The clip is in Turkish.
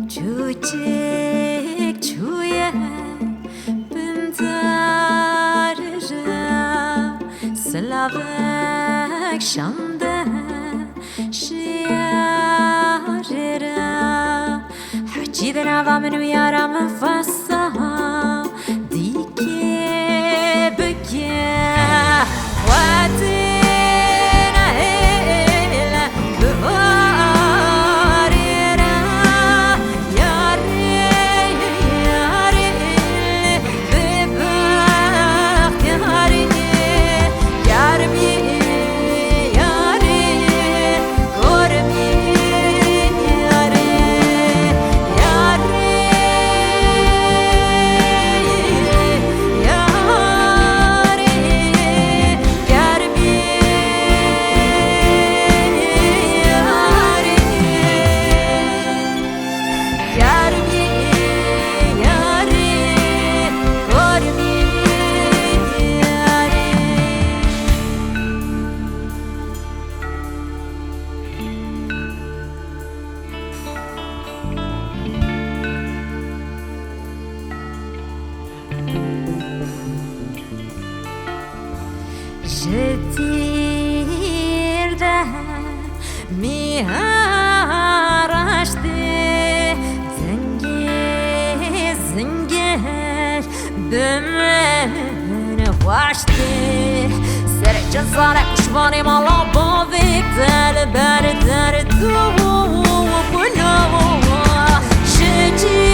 Çuçik çuye bintarıra Slavek şamde şiyarıra Hacı derava min uyara min fassa Dike bike Vatina hele buharira Yari yari bebak yari Yarbi yari korbi yari Yari yari Yarbi yari Yarbi yari korbi yari Jetirde mi araştı Zengel zengel bümene vaştı Serçe zarek şvani mala bavik Del ber der tu Kulu Şecir